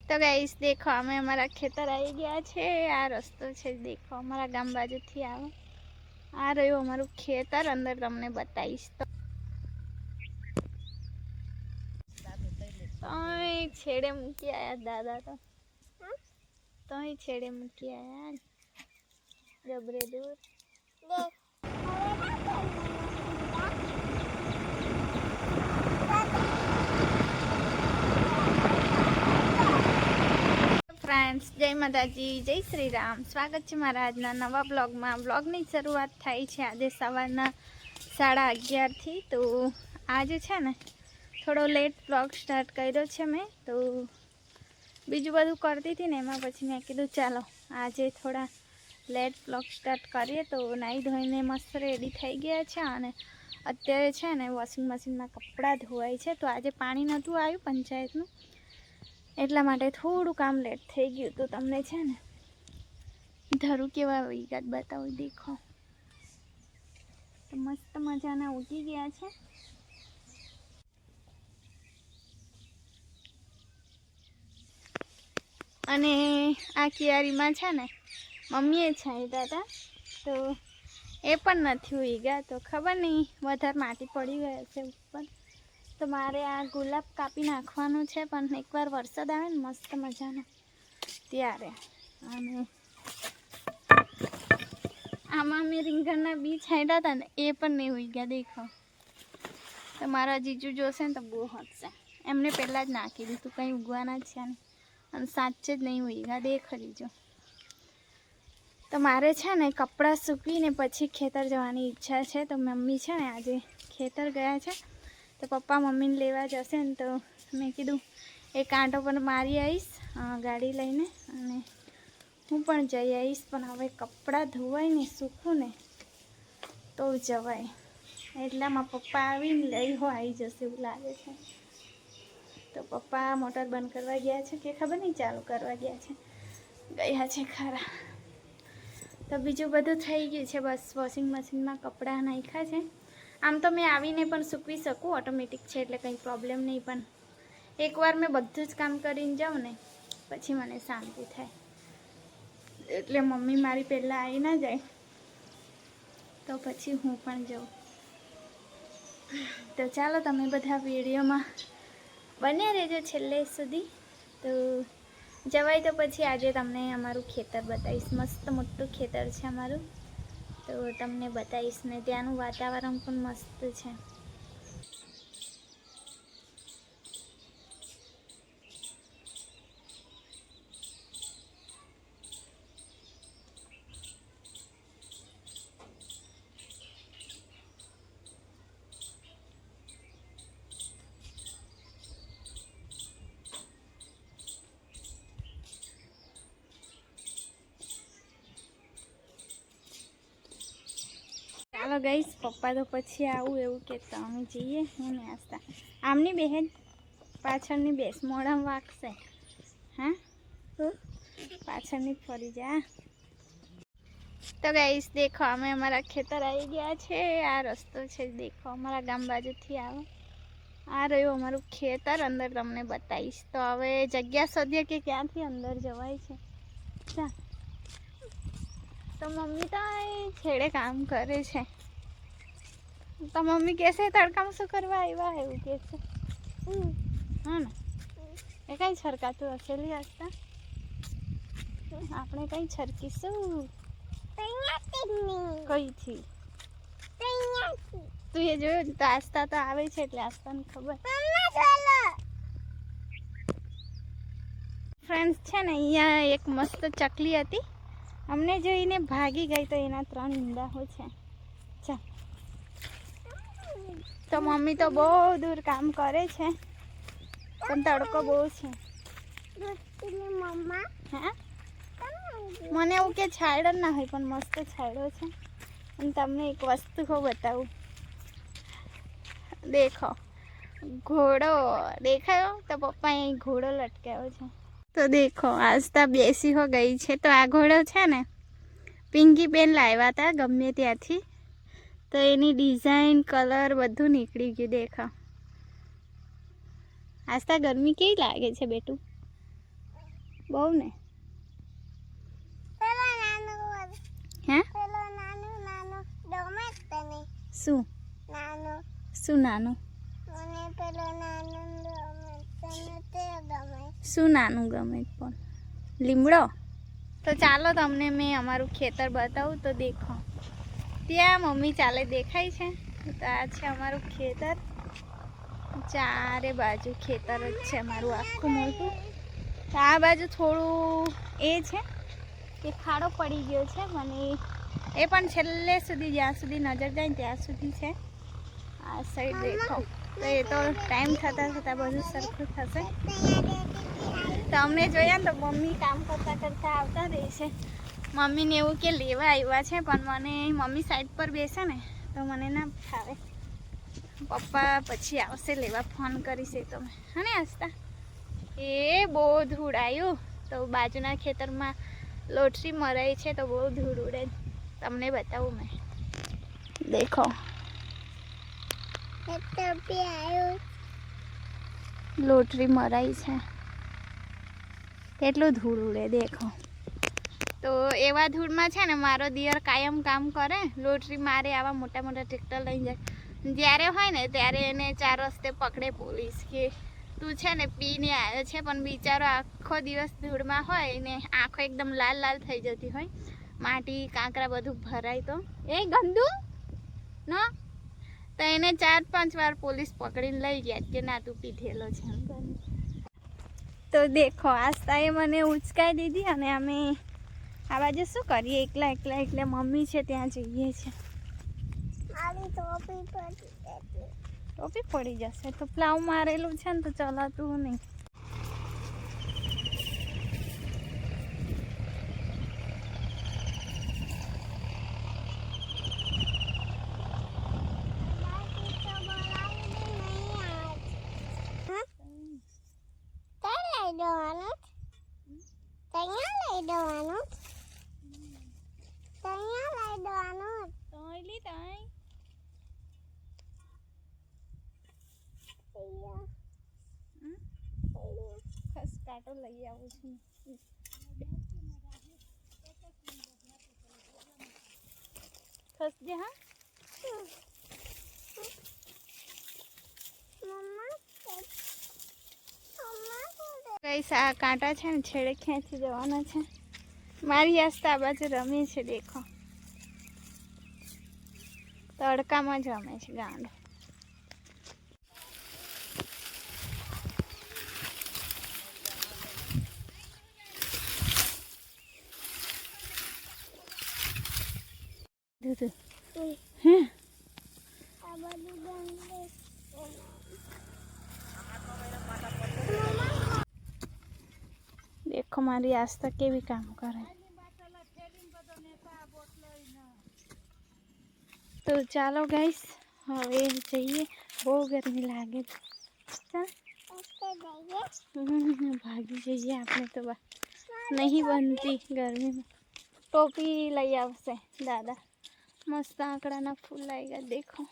तो गाइस देखो અમે અમારા ખેતર આવી ગયા છે। આ રસ્તો છે, દેખો અમારા ગામ બાજુથી આવે। આ રહ્યું અમારું ખેતર, અંદર તમને બતાવીશ। તો છેડે મૂકી આયા દાદા, તો છેડે મૂકી આયા જબરે દૂર। फ्रेंड्स जय माताजी, जय श्री राम। स्वागत है मारा आजना नवा ब्लॉग में। ब्लॉगनी शुरुआत थाई छे आज सवारना 11:30 थी। तो आज है ने थोड़ो लेट ब्लॉग स्टार्ट कर्यो छे मैं। तो बीजू बधु करती थी ने एमां पछी मैं कीधुं चालो आज थोड़ा लेट ब्लॉग स्टार्ट करिए। तो नाई धोईने मस्त रेडी थई गया छे अने अत्यारे छे ने वॉशिंग मशीन में कपड़ा धोवाय छे। तो आज पाणी नहोतुं आव्युं पंचायतनुं, એટલા માટે થોડું કામ લેટ થઈ ગયું। તો તમને છે ને ધરું કેવા વિગત બતાવું, દેખો તો મસ્ત મજાના ઉગી ગયા છે। અને આ કિયારીમાં છે ને મમ્મીએ છાંટ્યા હતા, તો એ પણ નથી ઉગ્યા। તો ખબર નહીં વધારે માટી પડી ગયા છે ઉપર। तो मारे आ गुलाब कापी नाखवानुं छे, पण एकवार वरसाद आवे ने मस्त मजानो त्यारे। अने आमां मैं રીંગણના बीज छांट्या था ने ए पण नहीं उग्या, देखो। तो मारा जीजू जोशे ने तो बहू हसशे। एमने पहला ज नाखी दीधुं, कंई उगवाना ज छे नहीं अने साचे ज नहीं उग्या, देख लीजो। तो मारे छे ने कपड़ा सूकवीने पछी खेतर जवानी इच्छा छे। तो मम्मी छे ने आजे खेतर गया छे, तो पप्पा मम्मी ने लेवा जशे ने तो मैं कीधुं एक आंटो पर मारी आवीश गाड़ी लईने, अने हूँ पण जई आवीश। पण हवे कपड़ा धोवाय ने सूकवुं ने तो जवाय, એટલામાં पप्पा आवीने लई हो आई जशे एवुं लागे छे। तो पप्पा मोटर बंद करवा गया छे के खबर नहीं चालू करवा गया छे, गया छे खरा। तो बीजुं बधुं थई गयुं छे, बस वॉशिंग मशीन में कपड़ा नाख्या छे। आम तो मैं आवीने पण सूकवी सकूँ, ऑटोमेटिक है एटले कंई प्रॉब्लम नहीं। पण एक वार मैं बधुं ज काम करीने जाऊँ ने पछी मने शांति थाय, एटले मम्मी मारी पहला आई ना जाए तो पछी हूँ पण जाऊँ। तो चालो तमे बधा विडियो में बन्या रहेजो छेल्ले सुधी। तो जवाय तो पछी आजे तमने अमारुं खेतर बतावीश। मस्त मोटुं खेतर छे अमारुं, तो तमने बताईश ने त्यानुं वातावरण पण मस्त छे। ચાલો ગાઈસ, પપ્પા તો પછી આવું એવું કે અમે જઈએ હું ને આસ્તા। આમની બહેન પાછળની બેસ, મોઢામાં વાગશે। હા પાછળની ફરી જા। तो गाइस देखो અમે અમારા ખેતર આવી ગયા છે। આ રસ્તો છે, દેખો અમારા ગામ બાજુથી આવે। આ રહ્યું અમારું ખેતર, અંદર તમને બતાવીશ। તો હવે જગ્યા શોધીએ કે ક્યાંથી અંદર જવાય છે। ચાલ, तो मम्मी तो छेड़े काम करे छे। तो मम्मी कैसे तड़का में शू करवा आव्या है एवुं कहे छे। हाँ ने ए कई छरकातुं हशे ली आस्ता, आपणे कई छरकीशुं कई थी। तू ये जोयो तो आस्ता तो आवे छे એટલે આસ્તાને ખબર। फ्रेंड्स छे ने अहींया एक मस्त चकली हती, अमने जोईने भागी गई। तो एना 3 ईंडा हो छे। चल, तो मम्मी तो बहुत दूर काम करे छे, पण तड़को बहुत छे। हाँ मने एवुं के छायडो ना होय, पण मस्त छायडो छे। अने तमने एक वस्तु को बतावुं, देखो घोड़ो देखायो। तो पप्पा अहीं घोड़ो लटकाव्यो छे। तो देखो आस्था बेसी हो गई छे। तो आ घोड़ो छे ने पिंकी बेन लाव्या था गमे त्याथी। तो एनी डिजाइन कलर बधु निकली गयुं, देखो। आस्था गर्मी केवी लागे छे बेटू? બહુ ને હે શું શું નાનું શું નાનું ગમે પણ લીમડો. તો ચાલો તમને મેં અમારું ખેતર બતાવું તો દેખો. ત્યાં મમ્મી ચાલે દેખાય છે. તો આ છે અમારું ખેતર. ચારે બાજુ ખેતર જ છે અમારું આખું મોટું. તો આ બાજુ થોડું એ છે કે ખાડો પડી ગયો છે મને એ પણ છેલ્લે સુધી જ્યાં સુધી નજર જાય ત્યાં સુધી છે. આ સાઈડ દેખો તો એ તો ટાઈમ થતાં થતાં બધું સરખું થશે. તો અમને જોયા ને તો મમ્મી કામ કરતાં કરતાં આવતા રહેશે. મમ્મીને એવું કે લેવા આવ્યા છે પણ મને મમ્મી સાઈડ પર બેસે ને તો મને ના ફાવે. પપ્પા પછી આવશે લેવા ફોન કરીશે તમે હા હસતા. એ બહુ ધૂળ આવ્યું તો બાજુના ખેતરમાં લોટરી મરાઈ છે તો બહુ ધૂળ ઉડે. તમને બતાવું મેં દેખો લોટરી મરાઈ છે કેટલું ધૂળ ઉડે દેખો. તો એવા ધૂળમાં છે ને મારો દિયર કાયમ કામ કરે લોટરી મારે આવા મોટા મોટા ટ્રેક્ટર લઈ જાય. જ્યારે હોય ને ત્યારે એને 4 રસ્તે પકડે પોલીસ કે તું છે ને પીને આવ્યો છે પણ બિચારો આખો દિવસ ધૂળમાં હોય ને આંખો એકદમ લાલ લાલ થઈ જતી હોય. માટી કાંકરા બધું ભરાય તો એ ગંદુ ન તો એને 4-5 વાર પોલીસ પકડીને લઈ ગયા કે ના તું પીધેલો છે. તો દેખો આસ્તાએ મને ઉચકાઈ દીધી અને અમે આ બાજુ શું કરીએ એકલા એટલે મમ્મી છે ત્યાં જઈએ છે. ટોપી પડી જશે તો પ્લાવ મારેલું છે ને તો ચલાતું નહીં. ખસકાટો લઈ આવું છું. ખસજે હા કઈ આ કાંટા છે ને છેડે ખેંચી જવાના છે. મારી આસ્તા આ બાજુ રમે છે દેખો તડકામાં જ રમે છે ગાંડો. દેખો મારી આસ્था કેવી કામ કરે. તો ચાલો ગાઈસ હવે જઈએ બહુ ગરમી લાગે છે. ભાગી જઈએ આપણે તો નહીં બનતી ગરમીમાં. ટોપી લઈ આવશે દાદા. મસ્ત આંકડાના ફૂલ લાગી ગયા દેખો.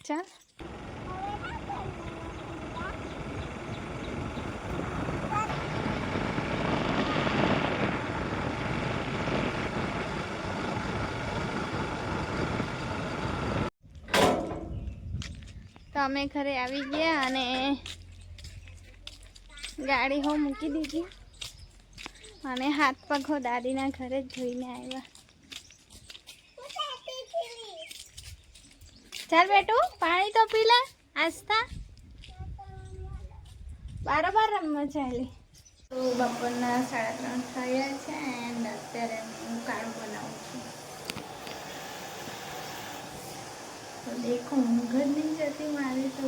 ચાલ તો અમે ઘરે આવી ગયા અને ગાડી હો મૂકી દીધી અને હાથ પગ હો દાદીના ઘરે જ ધોઈને આવ્યા. ચાલ બેટું પાણી તો પી લે આસ્था. બારોબાર રમવા ચાલી. તો બપોરના 3:30 થયા છે એન્ડ અત્યારે હું કાળું બનાવું છું. તો દેખો ઊંઘ જ નહીં જતી મારી તો.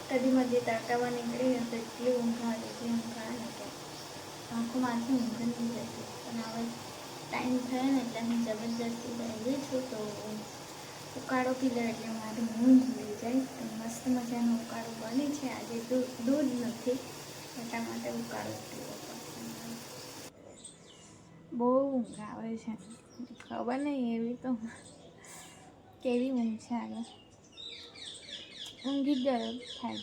કદી મધ્ય તડકામાં નીકળી તો એટલી ઊંઘ આવે કે આંખોમાંથી ઊંઘ નહીં જતી. પણ હવે ટાઈમ થયો ને એટલે હું જબરજસ્તી બેઠી છું તો ઉકાળો પી લે એટલે મારી ઊંઘ ઉડી જાય. તો મસ્ત મજાનો ઉકાળો બને છે. આજે દૂધ નથી એટલા માટે ઉકાળો પીવો પડશે. બહુ ઊંઘ આવે છે ખબર નહીં એવી તો કેવી ઊંઘ છે આગળ. ઊંઘી જ ગયો થાય.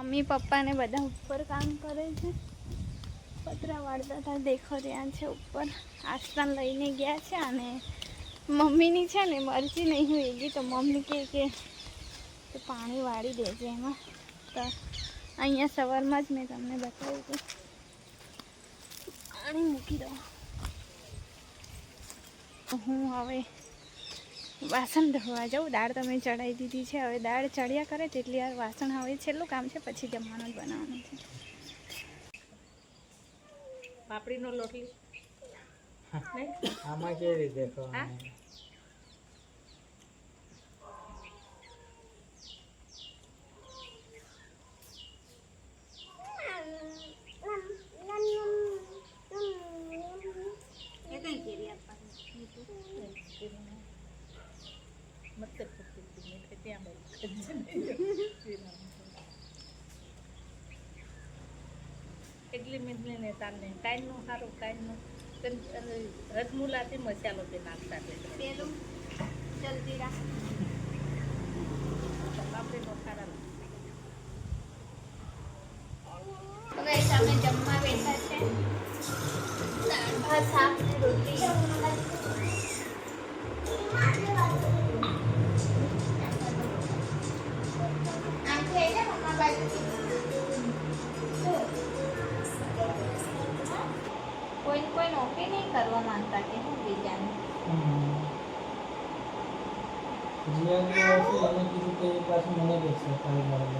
મમ્મી પપ્પા ને બધા ઉપર કામ કરે છે. પતરા વાળતા હતા, દેખો ત્યાં છે ઉપર. આસ્થાન લઈને ગયા છે અને મમ્મીની છે ને મરજી નહીં હોય ગઈ તો મમ્મી કે પાણી વાળી દેજે એમાં. તો અહીંયા સવારમાં જ મેં તમને બતાવ્યું કે પાણી મૂકી દઉં. હું હવે વાસણ ધોવા જાઉં. દાળ તમે ચડાવી દીધી છે, હવે દાળ ચડ્યા કરે તેટલી વાર વાસણ. હવે છેલ્લું કામ છે, પછી જમવાનું જ બનાવવાનું છે. પાપડીનો લોટ આમાં કેવી રીતે એટલી મીઠી ને તારને કાઈનું સારું કાઈનું રસમુલાથી મસાલો તે નાખતા પેલું જલ્દી રાખ. પાપડીનો સારા હવે તમે જમવા બેઠા છે. દાળ ભાત શાક ને રોટલી. આમ થઈ જાય મમ્મા બાજુથી. કોઈ નોકરી નહીં કરવા માંગતા કે હું બીજાને. જીયાને કીધું કે પાછું મને બેસે કાલે મળે